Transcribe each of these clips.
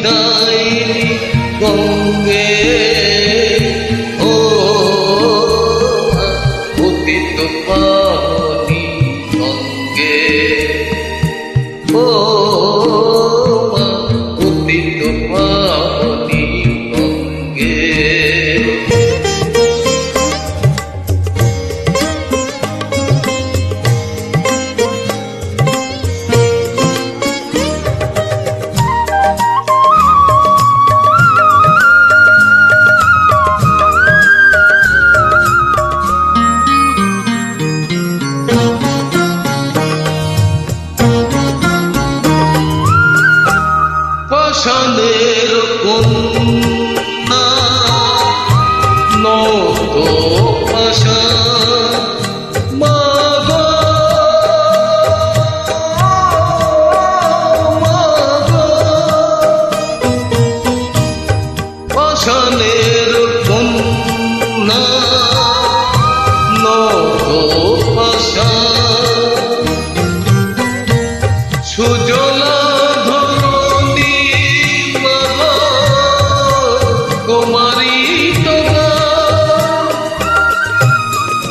দায়িনী গঙ্গে, ও পতিত পাবনী গঙ্গে, ও পতিত পাবনী গঙ্গে। পাষাণের কন্যা নত পাষাণ, মা গো মা গো। পাষাণের কন্যা নত পাষাণ, সুজলা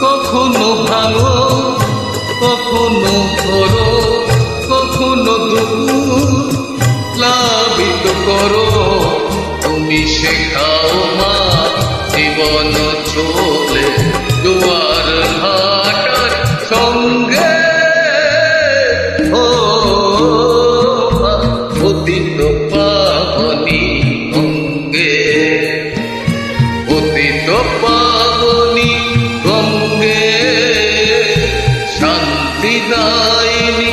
কখনো ভাঙো কখনো করো, কখনো দুপুর প্লাবিত করো, তুমি শেখাও মা জীবন চলে জোয়ার ভাটার সঙ্গে, ও পতিত পাবনী গঙ্গে, পতিত পাবনী গঙ্গে, শান্তিদায়িনী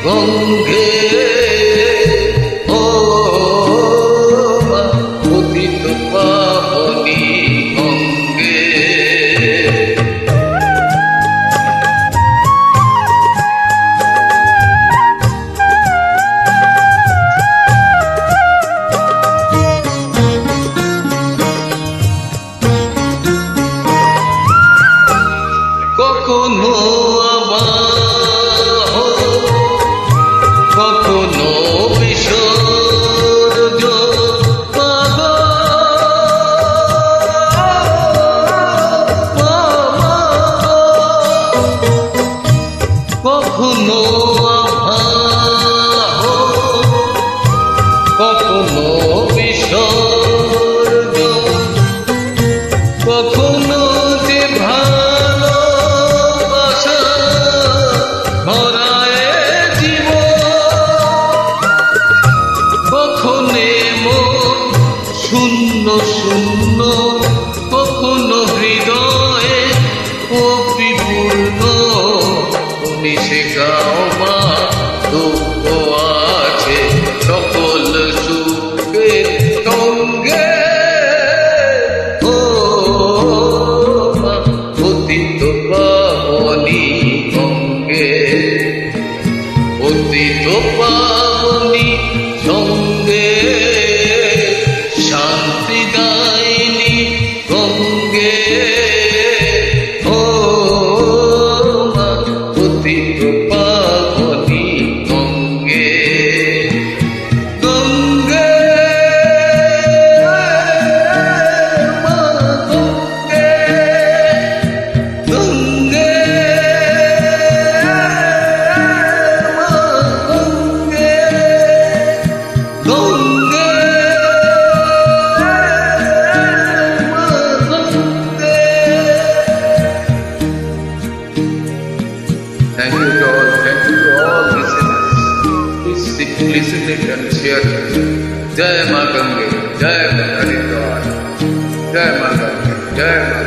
গঙ্গে, ও পতিত পাবনী গঙ্গে। কখনো আবাহ, কখনো বিসর্জ, কখনো আবাহ, কখনো বিসর্জ, কখনো যে ভরায় জীবন, কখনে মন শূন্য শূন্য, কখনো হৃদয়ে অপিপূর্ণ, তুমি শেখাও মা দুঃখ আছে সকল সুখের সঙ্গে, ও পতিত পাবনী গঙ্গে, পতিত পাবনী সঙ্গে, শান্তিদায়িনী গঙ্গে, ও পতিত পাবনী গঙ্গে, গঙ্গে মা গঙ্গে, গঙ্গে Thank you to all listeners. Please listen it and share it. Jai Ma Gange, Jai Ma Haridwar, Jai Ma Gange, Jai Ma